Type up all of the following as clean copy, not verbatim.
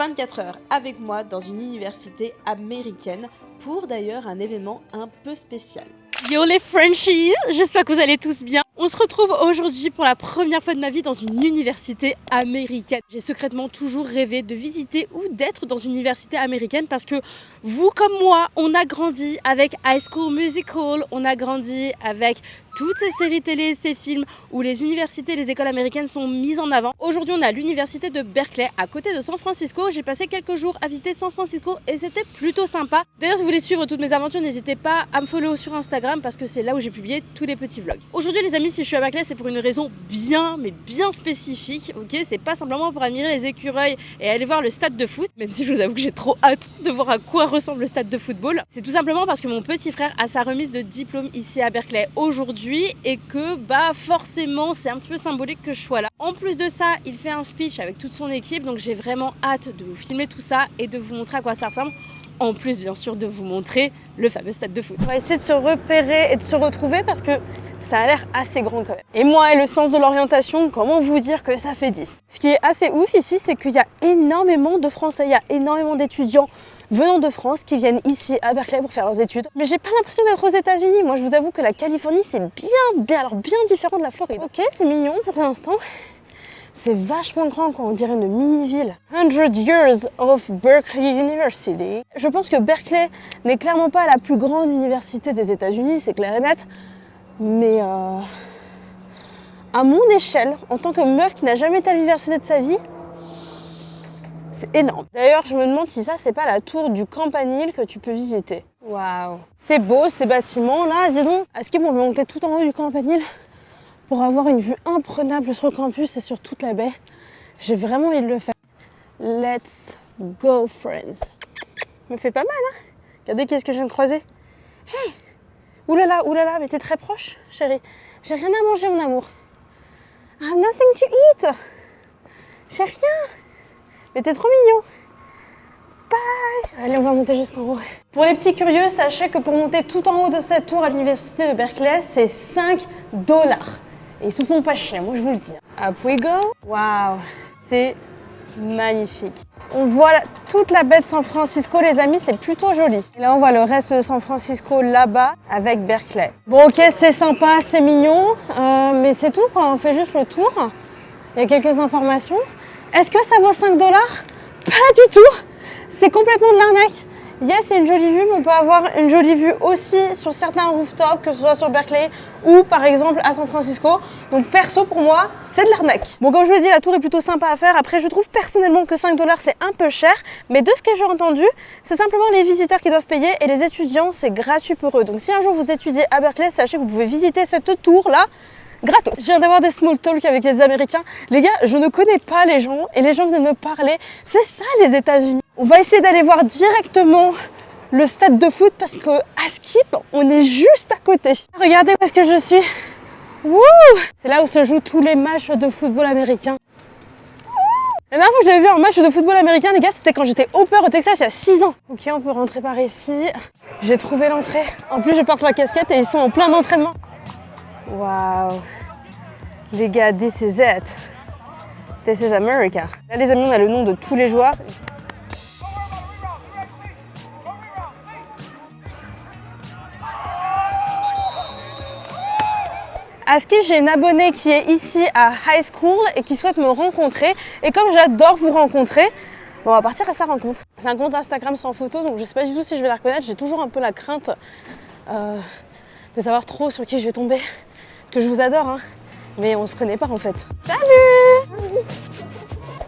24 heures avec moi dans une université américaine pour d'ailleurs un événement un peu spécial. Yo les Frenchies, j'espère que vous allez tous bien. On se retrouve aujourd'hui pour la première fois de ma vie dans une université américaine. J'ai secrètement toujours rêvé de visiter ou d'être dans une université américaine parce que vous comme moi, on a grandi avec High School Musical, on a grandi avec toutes ces séries télé, ces films où les universités et les écoles américaines sont mises en avant. Aujourd'hui, on est à l'université de Berkeley, à côté de San Francisco. J'ai passé quelques jours à visiter San Francisco et c'était plutôt sympa. D'ailleurs, si vous voulez suivre toutes mes aventures, n'hésitez pas à me follow sur Instagram parce que c'est là où j'ai publié tous les petits vlogs. Aujourd'hui, les amis, si je suis à Berkeley, c'est pour une raison bien spécifique. Ok, c'est pas simplement pour admirer les écureuils et aller voir le stade de foot, même si je vous avoue que j'ai trop hâte de voir à quoi ressemble le stade de football. C'est tout simplement parce que mon petit frère a sa remise de diplôme ici à Berkeley aujourd'hui et que forcément c'est un petit peu symbolique que je sois là. En plus de ça, il fait un speech avec toute son équipe, donc j'ai vraiment hâte de vous filmer tout ça et de vous montrer à quoi ça ressemble. En plus, bien sûr, de vous montrer le fameux stade de foot. On va essayer de se repérer et de se retrouver parce que ça a l'air assez grand quand même. Et moi et le sens de l'orientation, comment vous dire que ça fait 10? Ce qui est assez ouf ici, c'est qu'il y a énormément de Français, il y a énormément d'étudiants venant de France qui viennent ici à Berkeley pour faire leurs études. Mais j'ai pas l'impression d'être aux États-Unis. Moi, je vous avoue que la Californie, c'est bien différent de la Floride. Ok, c'est mignon pour l'instant. C'est vachement grand, quoi. On dirait une mini-ville. 100 Years of Berkeley University. Je pense que Berkeley n'est clairement pas la plus grande université des États-Unis, c'est clair et net. Mais à mon échelle, en tant que meuf qui n'a jamais été à l'université de sa vie, c'est énorme. D'ailleurs, je me demande si ça, c'est pas la tour du Campanile que tu peux visiter. Waouh. C'est beau, ces bâtiments. Là, dis donc, est-ce qu'ils vont monter tout en haut du Campanile pour avoir une vue imprenable sur le campus et sur toute la baie? J'ai vraiment envie de le faire. Let's go, friends. Me fait pas mal, hein? Regardez qu'est-ce que je viens de croiser. Hey! Oulala, mais t'es très proche, chérie. J'ai rien à manger, mon amour. I have nothing to eat. J'ai rien. Mais t'es trop mignon. Bye. Allez, on va monter jusqu'en haut. Pour les petits curieux, sachez que pour monter tout en haut de cette tour à l'université de Berkeley, c'est $5. Et ils se font pas chier, moi je vous le dis. Up we go. Waouh, c'est magnifique. On voit toute la baie de San Francisco, les amis, c'est plutôt joli. Et là, on voit le reste de San Francisco là-bas avec Berkeley. Bon, ok, c'est sympa, c'est mignon, mais c'est tout, quoi. On fait juste le tour. Il y a quelques informations. Est-ce que ça vaut $5? Pas du tout. C'est complètement de l'arnaque. Yes, il y a une jolie vue, mais on peut avoir une jolie vue aussi sur certains rooftops, que ce soit sur Berkeley ou par exemple à San Francisco. Donc perso, pour moi, c'est de l'arnaque. Bon, comme je vous l'ai dit, la tour est plutôt sympa à faire. Après, je trouve personnellement que $5, c'est un peu cher. Mais de ce que j'ai entendu, c'est simplement les visiteurs qui doivent payer et les étudiants, c'est gratuit pour eux. Donc si un jour vous étudiez à Berkeley, sachez que vous pouvez visiter cette tour-là gratos. Je viens d'avoir des small talk avec les Américains. Les gars, je ne connais pas les gens et les gens viennent me parler. C'est ça les États-Unis. On va essayer d'aller voir directement le stade de foot parce que à Skip, on est juste à côté. Regardez où est-ce que je suis. Wouh! C'est là où se jouent tous les matchs de football américain. La dernière fois que j'avais vu un match de football américain, les gars, c'était quand j'étais au Hopper au Texas il y a 6 ans. Ok, on peut rentrer par ici. J'ai trouvé l'entrée. En plus, je porte la casquette et ils sont en plein entraînement. Waouh! Les gars, this is it. This is America. Là, les amis, on a le nom de tous les joueurs. À Skip, j'ai une abonnée qui est ici à High School et qui souhaite me rencontrer. Et comme j'adore vous rencontrer, bon, on va partir à sa rencontre. C'est un compte Instagram sans photo, donc je sais pas du tout si je vais la reconnaître. J'ai toujours un peu la crainte de savoir trop sur qui je vais tomber. Parce que je vous adore, hein. Mais on se connaît pas en fait. Salut!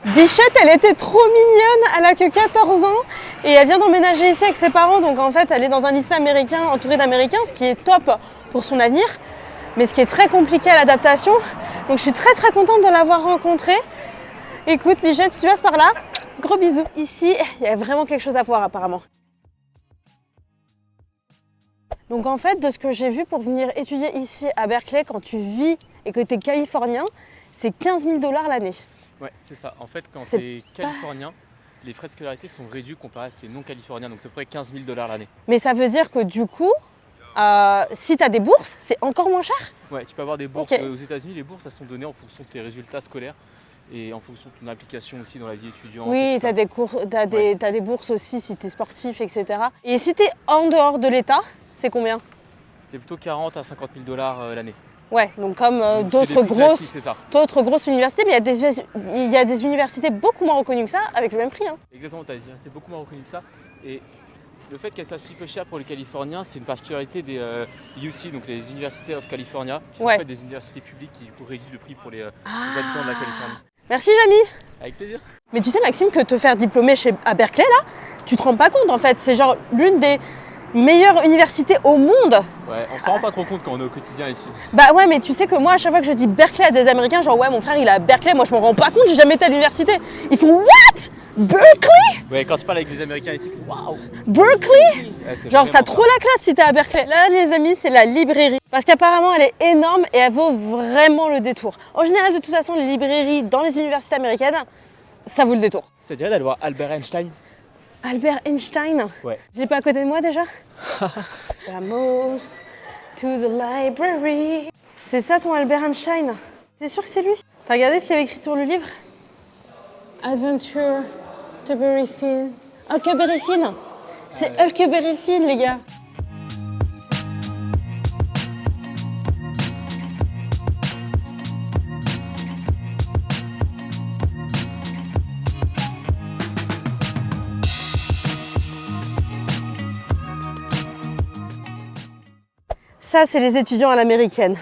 Bichette, elle était trop mignonne, elle a que 14 ans et elle vient d'emménager ici avec ses parents. Donc en fait, elle est dans un lycée américain entouré d'Américains, ce qui est top pour son avenir. Mais ce qui est très compliqué à l'adaptation. Donc je suis très contente de l'avoir rencontrée. Écoute Bichette, si tu passes par là, gros bisous. Ici, il y a vraiment quelque chose à voir apparemment. Donc en fait, de ce que j'ai vu pour venir étudier ici à Berkeley, quand tu vis et que tu es californien, c'est $15 000 l'année. Ouais, c'est ça. En fait, quand tu es californien, les frais de scolarité sont réduits comparé à si tu es non californien. Donc c'est à peu près $15 000 l'année. Mais ça veut dire que du coup, si tu as des bourses, c'est encore moins cher? Ouais, tu peux avoir des bourses. Okay. Aux États-Unis, les bourses elles sont données en fonction de tes résultats scolaires. et en fonction de ton application aussi dans la vie étudiante. Oui, tu as des cours, t'as des bourses aussi si tu es sportif, etc. Et si tu es en dehors de l'État, c'est combien? C'est plutôt 40 à 50 000 $ l'année. Ouais, donc comme Donc, d'autres c'est des prix classiques, grosses universités, mais il y a des universités beaucoup moins reconnues que ça avec le même prix. Hein. Exactement, tu as des universités beaucoup moins reconnues que ça. Et le fait qu'elles soient si peu chères pour les Californiens, c'est une particularité des UC, donc les University of California, qui sont en fait des universités publiques qui du coup réduisent le prix pour les habitants de la Californie. Merci Jamy. Avec plaisir. Mais tu sais Maxime que te faire diplômer à Berkeley là, tu te rends pas compte en fait, c'est genre l'une des meilleure université au monde. Ouais, on s'en rend pas trop compte quand on est au quotidien ici. Bah ouais, mais tu sais que moi, à chaque fois que je dis Berkeley à des Américains, genre ouais, mon frère il est à Berkeley, moi je m'en rends pas compte, j'ai jamais été à l'université. Ils font what? Berkeley? Ouais, quand tu parles avec des Américains ici, waouh! Berkeley? Ouais, genre t'as trop la classe si t'es à Berkeley. Là les amis, c'est la librairie. Parce qu'apparemment elle est énorme et elle vaut vraiment le détour. En général, de toute façon, les librairies dans les universités américaines, ça vaut le détour. Ça dirait d'aller voir Albert Einstein? Albert Einstein? Ouais. Je l'ai pas à côté de moi déjà? Vamos to the library. C'est ça ton Albert Einstein? T'es sûr que c'est lui? T'as regardé ce qu'il y avait écrit sur le livre? Adventure, Huckleberry Finn. Huckleberry Finn? C'est Huckleberry Finn les gars. Ça, c'est les étudiants à l'américaine.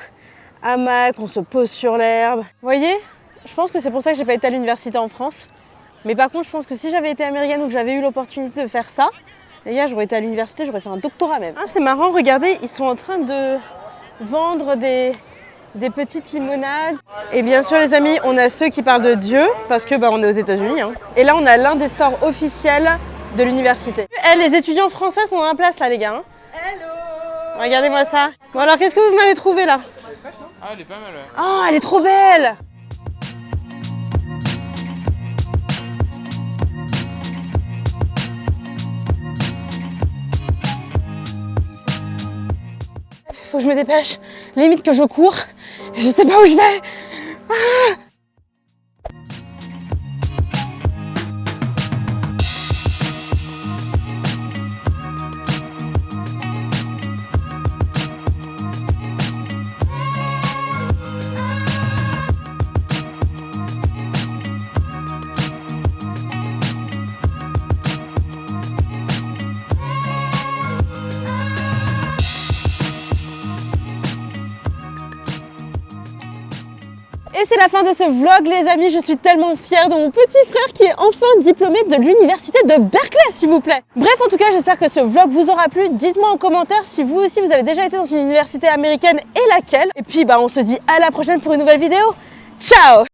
Hamac, on se pose sur l'herbe. Vous voyez, je pense que c'est pour ça que j'ai pas été à l'université en France. Mais par contre, je pense que si j'avais été américaine ou que j'avais eu l'opportunité de faire ça, les gars, j'aurais été à l'université, j'aurais fait un doctorat même. Ah, c'est marrant, regardez, ils sont en train de vendre des petites limonades. Et bien sûr, les amis, on a ceux qui parlent de Dieu, parce que on est aux États-Unis. Hein. Et là, on a l'un des stores officiels de l'université. Les étudiants français sont en place là, les gars. Hein. Hello! Regardez-moi ça. Bon alors, qu'est-ce que vous m'avez trouvé là? Ah, elle est pas mal, ouais. Oh, elle est trop belle! Faut que je me dépêche. Limite que je cours. Je sais pas où je vais. Ah! Et c'est la fin de ce vlog les amis, je suis tellement fière de mon petit frère qui est enfin diplômé de l'université de Berkeley s'il vous plaît. Bref en tout cas j'espère que ce vlog vous aura plu, dites-moi en commentaire si vous aussi vous avez déjà été dans une université américaine et laquelle. Et puis on se dit à la prochaine pour une nouvelle vidéo, ciao!